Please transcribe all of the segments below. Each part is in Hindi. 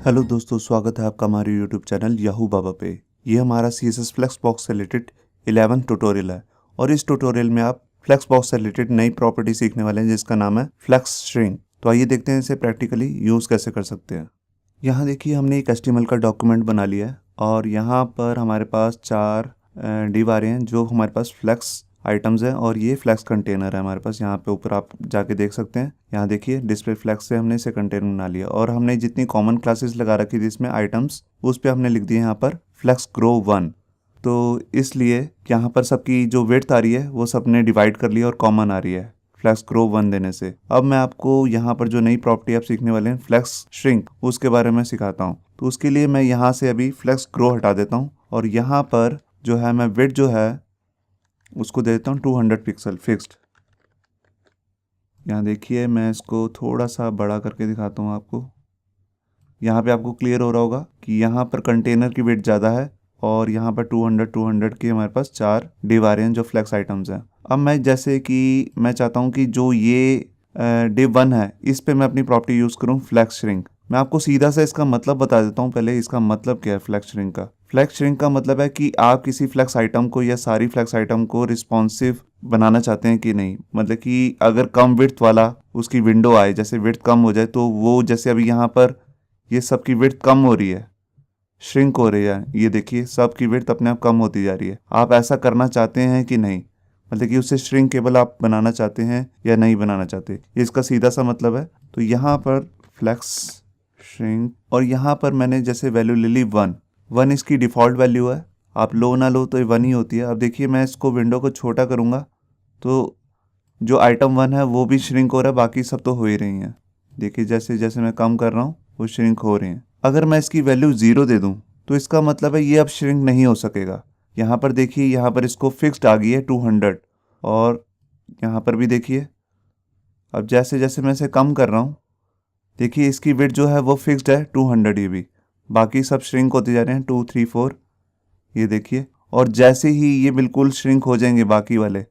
हेलो दोस्तों, स्वागत है आपका हमारे यूट्यूब चैनल याहू बाबा पे। ये हमारा CSS फ्लेक्स बॉक्स से रिलेटेड 11th ट्यूटोरियल है और इस ट्यूटोरियल में आप फ्लेक्स बॉक्स से रिलेटेड नई प्रॉपर्टी सीखने वाले हैं जिसका नाम है फ्लेक्स श्रिंक। तो आइए देखते हैं इसे प्रैक्टिकली यूज़ कैसे कर सकते हैं। यहाँ देखिए हमने एक HTML का डॉक्यूमेंट बना लिया है और यहाँ पर हमारे पास 4 डिव आ रहे हैं जो हमारे पास फ्लेक्स आइटम्स हैं और ये फ्लेक्स कंटेनर है हमारे पास। यहाँ पे ऊपर आप जाके देख सकते हैं। यहाँ देखिए डिस्प्ले फ्लेक्स से हमने इसे कंटेनर बना लिया और हमने जितनी कॉमन क्लासेस लगा रखी थी इसमें आइटम्स, उस पे हमने लिख दिए यहाँ पर फ्लेक्स ग्रो 1। तो इसलिए यहाँ पर सबकी जो विड्थ आ रही है वो सबने डिवाइड कर लिया और कॉमन आ रही है फ्लेक्स ग्रो 1 देने से। अब मैं आपको यहाँ पर जो नई प्रॉपर्टी आप सीखने वाले हैं फ्लेक्स श्रिंक, उसके बारे में सिखाता हूँ। तो उसके लिए मैं यहाँ से अभी फ्लेक्स ग्रो हटा देता हूँ और यहाँ पर जो है मैं विड्थ जो है उसको दे देता हूँ 200 पिक्सल फिक्स्ड। यहाँ देखिए मैं इसको थोड़ा सा बड़ा करके दिखाता हूँ आपको। यहाँ पे आपको क्लियर हो रहा होगा कि यहाँ पर कंटेनर की वेट ज़्यादा है और यहाँ पर 200 के हमारे पास 4 डिव आ रहे हैं जो फ्लेक्स आइटम्स हैं। अब मैं जैसे कि मैं चाहता हूँ कि जो ये डिव 1 है इस पे मैं अपनी प्रॉपर्टी यूज़ करूँ फ्लेक्स श्रिंक। मैं आपको सीधा सा इसका मतलब बता देता हूँ। पहले इसका मतलब क्या है फ्लेक्स श्रिंक का। फ्लेक्स श्रिंक का मतलब है कि आप किसी फ्लेक्स आइटम को या सारी फ्लेक्स आइटम को रिस्पॉन्सिव बनाना चाहते हैं कि नहीं। मतलब कि अगर कम विड्थ वाला उसकी विंडो आए, जैसे विड्थ कम हो जाए तो वो, जैसे अभी यहाँ पर ये सबकी विड्थ कम हो रही है, श्रिंक हो रही है, ये देखिए सबकी विड्थ अपने आप कम होती जा रही है। आप ऐसा करना चाहते हैं कि नहीं, मतलब कि उसे श्रिंकेबल आप बनाना चाहते हैं या नहीं बनाना चाहते, ये इसका सीधा सा मतलब है। तो यहाँ पर फ्लेक्स श्रिंक और यहाँ पर मैंने जैसे वैल्यू ले ली 1 इसकी डिफ़ॉल्ट वैल्यू है। आप लो ना लो तो ये 1 ही होती है। अब देखिए मैं इसको विंडो को छोटा करूँगा तो जो आइटम 1 है वो भी श्रिंक हो रहा है, बाकी सब तो हो ही रही हैं। देखिए जैसे जैसे मैं कम कर रहा हूँ वो श्रिंक हो रही हैं। अगर मैं इसकी वैल्यू 0 दे दूँ तो इसका मतलब है ये अब श्रिंक नहीं हो सकेगा। यहाँ पर देखिए, यहाँ पर इसको फिक्स्ड आ गई है 200 और यहाँ पर भी देखिए अब जैसे जैसे मैं इसे कम कर रहा हूँ देखिए इसकी विड्थ जो है वो फिक्स्ड है 200 ये भी, बाकी सब श्रिंक होते जा रहे हैं 2, 3, 4, ये देखिए। और जैसे ही ये बिल्कुल श्रिंक हो जाएंगे बाकी वाले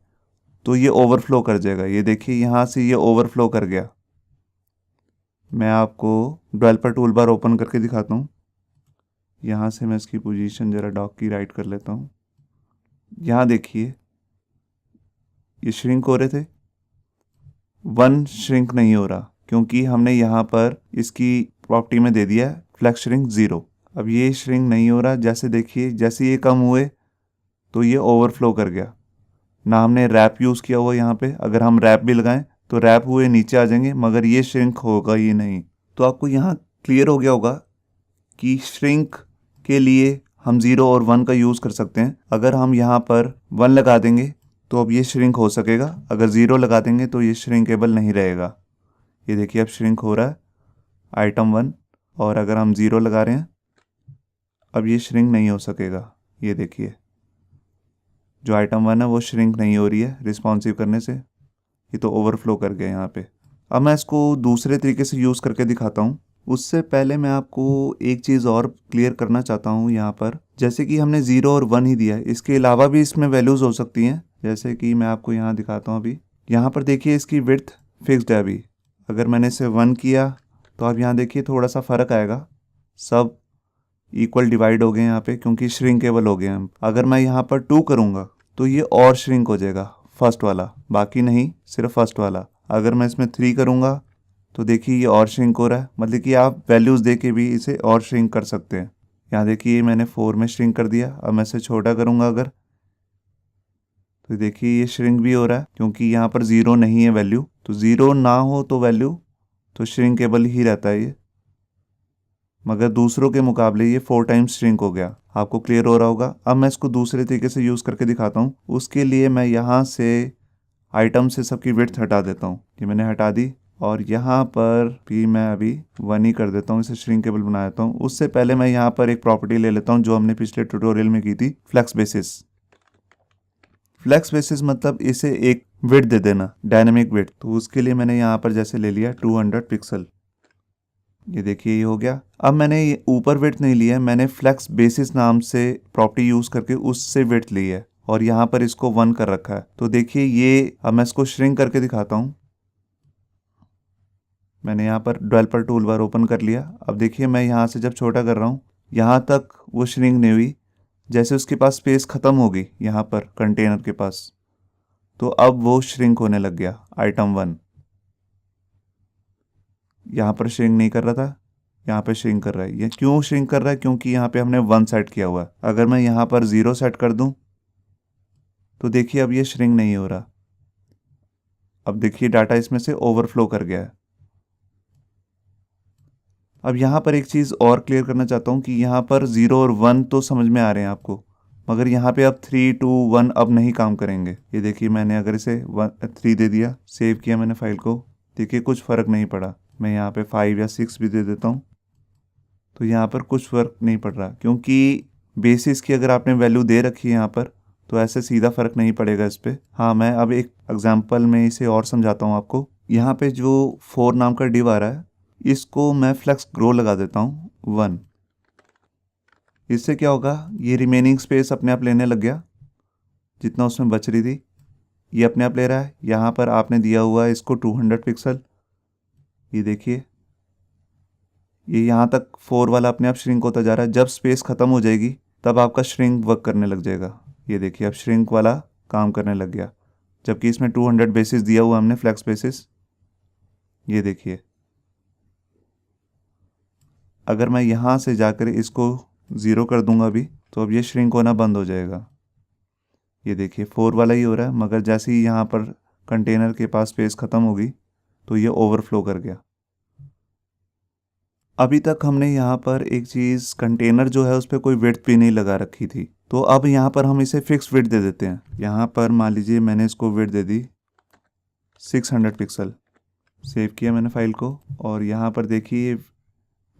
तो ये ओवरफ्लो कर जाएगा। ये देखिए यहाँ से ये ओवरफ्लो कर गया। मैं आपको डेवलपर टूल बार ओपन करके दिखाता हूँ। यहाँ से मैं इसकी पोजीशन ज़रा डॉक की राइट कर लेता हूँ। यहाँ देखिए ये श्रिंक हो रहे थे, 1 श्रिंक नहीं हो रहा क्योंकि हमने यहाँ पर इसकी प्रॉपर्टी में दे दिया है फ्लेक्स श्रिंक 0। अब ये श्रिंक नहीं हो रहा। जैसे देखिए जैसे ये कम हुए तो ये ओवरफ्लो कर गया। ना हमने रैप यूज़ किया हुआ यहाँ पे, अगर हम रैप भी लगाएं तो रैप हुए नीचे आ जाएंगे मगर ये श्रिंक होगा ही नहीं। तो आपको यहाँ क्लियर हो गया होगा कि श्रिंक के लिए हम 0 और 1 का यूज़ कर सकते हैं। अगर हम यहाँ पर 1 लगा देंगे तो अब ये श्रिंक हो सकेगा, अगर 0 लगा देंगे तो ये श्रिंकेबल नहीं रहेगा। ये देखिए अब श्रिंक हो रहा है आइटम 1 और अगर हम 0 लगा रहे हैं अब ये श्रिंक नहीं हो सकेगा। ये देखिए जो आइटम 1 है वो श्रिंक नहीं हो रही है रिस्पॉन्सिव करने से, ये तो ओवरफ्लो कर गया यहाँ पे। अब मैं इसको दूसरे तरीके से यूज़ करके दिखाता हूँ। उससे पहले मैं आपको एक चीज़ और क्लियर करना चाहता हूँ। यहाँ पर जैसे कि हमने 0 और 1 ही दिया है, इसके अलावा भी इसमें वैल्यूज़ हो सकती हैं। जैसे कि मैं आपको यहाँ दिखाता हूँ। अभी यहाँ पर देखिए इसकी विड्थ फिक्स्ड है। अभी अगर मैंने इसे 1 किया तो अब यहाँ देखिए थोड़ा सा फ़र्क आएगा, सब इक्वल डिवाइड हो गए यहाँ पे क्योंकि श्रिंकेबल हो गए हैं। अगर मैं यहाँ पर 2 करूँगा तो ये और श्रिंक हो जाएगा, फर्स्ट वाला, बाकी नहीं सिर्फ फर्स्ट वाला। अगर मैं इसमें 3 करूँगा तो देखिए ये और श्रिंक हो रहा है। मतलब कि आप वैल्यूज़ दे के भी इसे और श्रिंक कर सकते हैं। यहाँ देखिए मैंने 4 में श्रिंक कर दिया। अब मैं इसे छोटा करूँगा अगर, तो देखिए ये श्रिंक भी हो रहा है क्योंकि यहाँ पर 0 नहीं है वैल्यू। तो 0 ना हो तो वैल्यू तो श्रिंकेबल ही रहता है ये, मगर दूसरों के मुकाबले ये 4 टाइम्स श्रिंक हो गया। आपको क्लियर हो रहा होगा। अब मैं इसको दूसरे तरीके से यूज़ करके दिखाता हूँ। उसके लिए मैं यहाँ से आइटम से सबकी विड्थ हटा देता हूँ। ये मैंने हटा दी और यहाँ पर भी मैं अभी 1 ही कर देता हूँ, इसे श्रिंकेबल बना देता हूँ। उससे पहले मैं यहाँ पर एक प्रॉपर्टी ले लेता हूँ जो हमने पिछले ट्यूटोरियल में की थी, फ्लेक्स बेसिस। फ्लेक्स बेसिस मतलब इसे एक विड्थ दे देना, डायनेमिक विड्थ। तो उसके लिए मैंने यहाँ पर जैसे ले लिया 200 पिक्सल। ये देखिए ये हो गया। अब मैंने ये ऊपर विड्थ नहीं लिया है, मैंने फ्लेक्स बेसिस नाम से प्रॉपर्टी यूज़ करके उससे विड्थ ली है और यहाँ पर इसको 1 कर रखा है। तो देखिए ये, अब मैं इसको श्रिंक करके दिखाता हूँ। मैंने यहाँ पर डेवलपर टूल बार ओपन कर लिया। अब देखिए मैं यहाँ से जब छोटा कर रहा हूँ यहाँ तक वो श्रिंक नहीं हुई। जैसे उसके पास स्पेस ख़त्म होगी यहाँ पर कंटेनर के पास, तो अब वो श्रिंक होने लग गया। आइटम 1 यहाँ पर श्रिंक नहीं कर रहा था, यहाँ पे श्रिंक कर रहा है। ये क्यों श्रिंक कर रहा है? क्योंकि यहाँ पे हमने 1 सेट किया हुआ है। अगर मैं यहाँ पर 0 सेट कर दूं तो देखिए अब ये श्रिंक नहीं हो रहा। अब देखिए डाटा इसमें से ओवरफ्लो कर गया है। अब यहाँ पर एक चीज़ और क्लियर करना चाहता हूँ कि यहाँ पर 0 और 1 तो समझ में आ रहे हैं आपको, मगर यहाँ पे अब 3, 2, 1 अब नहीं काम करेंगे। ये देखिए मैंने अगर इसे 3 दे दिया, सेव किया मैंने फाइल को, देखिए कुछ फ़र्क नहीं पड़ा। मैं यहाँ पे 5 या 6 भी दे देता हूँ तो यहाँ पर कुछ फ़र्क नहीं पड़ रहा, क्योंकि बेसिस की अगर आपने वैल्यू दे रखी है यहाँ पर तो ऐसे सीधा फ़र्क नहीं पड़ेगा इस पर। हाँ, मैं अब एक एग्जाम्पल में इसे और समझाता हूँ आपको। यहाँ पे जो 4 नाम का डिव आ रहा है इसको मैं फ्लेक्स ग्रो लगा देता हूँ 1। इससे क्या होगा, ये रिमेनिंग स्पेस अपने आप लेने लग गया, जितना उसमें बच रही थी ये अपने आप ले रहा है। यहाँ पर आपने दिया हुआ है इसको 200 पिक्सल, ये देखिए ये यहाँ तक 4 वाला अपने आप श्रिंक होता जा रहा है। जब स्पेस ख़त्म हो जाएगी तब आपका श्रिंक वर्क करने लग जाएगा। ये देखिए अब श्रिंक वाला काम करने लग गया, जबकि इसमें 200 बेसिस दिया हुआ हमने फ्लेक्स बेसिस। ये देखिए अगर मैं यहाँ से जाकर इसको 0 कर दूंगा अभी तो अब ये श्रिंक होना बंद हो जाएगा। ये देखिए 4 वाला ही हो रहा है, मगर जैसे ही यहाँ पर कंटेनर के पास स्पेस ख़त्म होगी तो ये ओवरफ्लो कर गया। अभी तक हमने यहाँ पर एक चीज़, कंटेनर जो है उस पर कोई विड्थ भी नहीं लगा रखी थी, तो अब यहाँ पर हम इसे फिक्स विड्थ दे देते हैं। यहाँ पर मान लीजिए मैंने इसको विड्थ दे दी 600 पिक्सल, सेव किया मैंने फाइल को, और यहाँ पर देखिए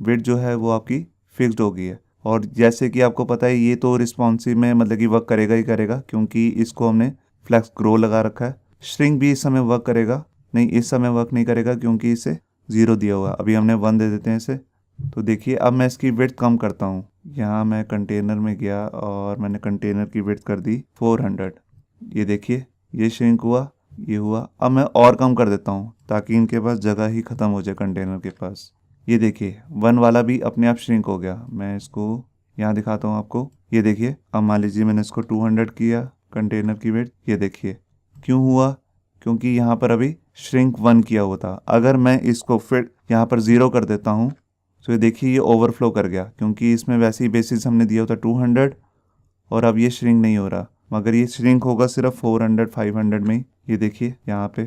विड्थ जो है वो आपकी फिक्स्ड हो गई है। और जैसे कि आपको पता है ये तो रिस्पॉन्सिव में मतलब कि वर्क करेगा ही करेगा, क्योंकि इसको हमने फ्लेक्स ग्रो लगा रखा है। श्रिंक भी इस समय वर्क करेगा, नहीं इस समय वर्क नहीं करेगा क्योंकि इसे 0 दिया हुआ। अभी हमने 1 दे देते हैं इसे। तो देखिए अब मैं इसकी विड्थ कम करता हूँ। यहाँ मैं कंटेनर में गया और मैंने कंटेनर की विड्थ कर दी 400। ये देखिए ये श्रिंक हुआ, ये हुआ। अब मैं और कम कर देता हूँ ताकि इनके पास जगह ही ख़त्म हो जाए कंटेनर के पास। ये देखिए 1 वाला भी अपने आप श्रिंक हो गया। मैं इसको यहाँ दिखाता हूँ आपको। ये देखिए अब मान लीजिए मैंने इसको 200 किया कंटेनर की विड्थ। ये देखिए क्यों हुआ, क्योंकि यहाँ पर अभी श्रिंक 1 किया हुआ था। अगर मैं इसको फिर यहाँ पर 0 कर देता हूँ तो ये देखिए ये ओवरफ्लो कर गया, क्योंकि इसमें वैसे ही बेसिस हमने दिया होता 200 और अब ये श्रिंक नहीं हो रहा, मगर ये श्रिंक होगा सिर्फ 400, 500 में ही। ये देखिए यहाँ पे,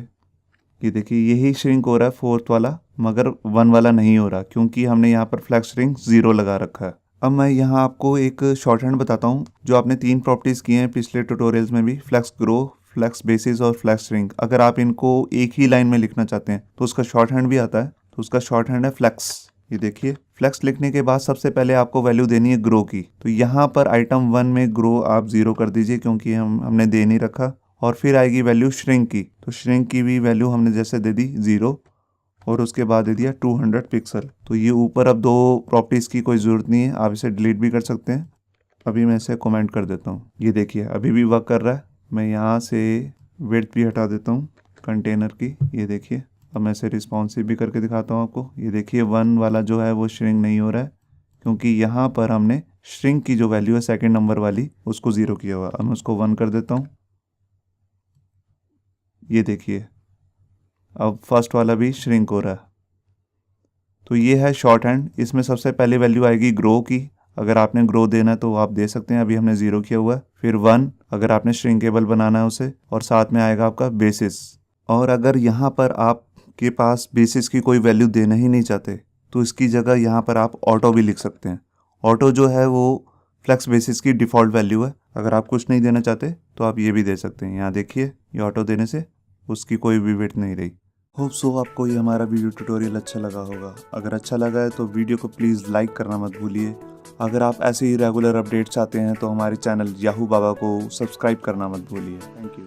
ये देखिए यही श्रिंक हो रहा है 4th वाला, मगर 1 वाला नहीं हो रहा क्योंकि हमने यहाँ पर फ्लेक्स श्रिंक 0 लगा रखा है। अब मैं यहाँ आपको एक शॉर्ट हैंड बताता हूँ। जो आपने 3 प्रॉपर्टीज़ किए हैं पिछले ट्यूटोरियल्स में भी, फ्लेक्स ग्रो, फ्लेक्स बेसिस और फ्लेक्स श्रिंक, अगर आप इनको एक ही लाइन में लिखना चाहते हैं तो उसका शॉर्ट हैंड भी आता है। तो उसका शॉर्ट हैंड है फ्लेक्स। ये देखिए फ्लेक्स लिखने के बाद सबसे पहले आपको वैल्यू देनी है ग्रो की। तो यहाँ पर आइटम 1 में ग्रो आप 0 कर दीजिए क्योंकि हमने दे नहीं रखा। और फिर आएगी वैल्यू श्रिंक की, तो श्रिंक की भी वैल्यू हमने जैसे दे दी 0 और उसके बाद दे दिया 200 पिक्सल। तो ये ऊपर अब 2 प्रॉपर्टीज़ की कोई ज़रूरत नहीं है, आप इसे डिलीट भी कर सकते हैं। अभी मैं इसे कमेंट कर देता हूँ। ये देखिए अभी भी वर्क कर रहा है। मैं यहाँ से विड्थ भी हटा देता हूँ कंटेनर की। ये देखिए अब मैं इसे रिस्पॉन्सिव भी करके दिखाता हूँ आपको। ये देखिए 1 वाला जो है वो श्रिंक नहीं हो रहा है क्योंकि यहाँ पर हमने श्रिंक की जो वैल्यू है 2nd नंबर वाली उसको 0 किया हुआ। अब मैं उसको 1 कर देता हूँ। ये देखिए अब फर्स्ट वाला भी श्रिंक हो रहा है। तो ये है शॉर्ट हैंड। इसमें सबसे पहले वैल्यू आएगी ग्रो की। अगर आपने ग्रो देना है तो आप दे सकते हैं, अभी हमने 0 किया हुआ है। फिर 1 अगर आपने श्रिंकेबल बनाना है उसे, और साथ में आएगा आपका बेसिस। और अगर यहाँ पर आपके पास बेसिस की कोई वैल्यू देना ही नहीं चाहते तो इसकी जगह यहाँ पर आप ऑटो भी लिख सकते हैं। ऑटो जो है वो फ्लेक्स बेसिस की डिफ़ॉल्ट वैल्यू है। अगर आप कुछ नहीं देना चाहते तो आप ये भी दे सकते हैं। यहाँ देखिए ये ऑटो देने से उसकी कोई भी वेट नहीं रही। होप सो आपको ये हमारा वीडियो ट्यूटोरियल अच्छा लगा होगा। अगर अच्छा लगा है तो वीडियो को प्लीज़ लाइक करना मत भूलिए। अगर आप ऐसे ही रेगुलर अपडेट चाहते हैं तो हमारे चैनल याहू बाबा को सब्सक्राइब करना मत भूलिए। Thank you.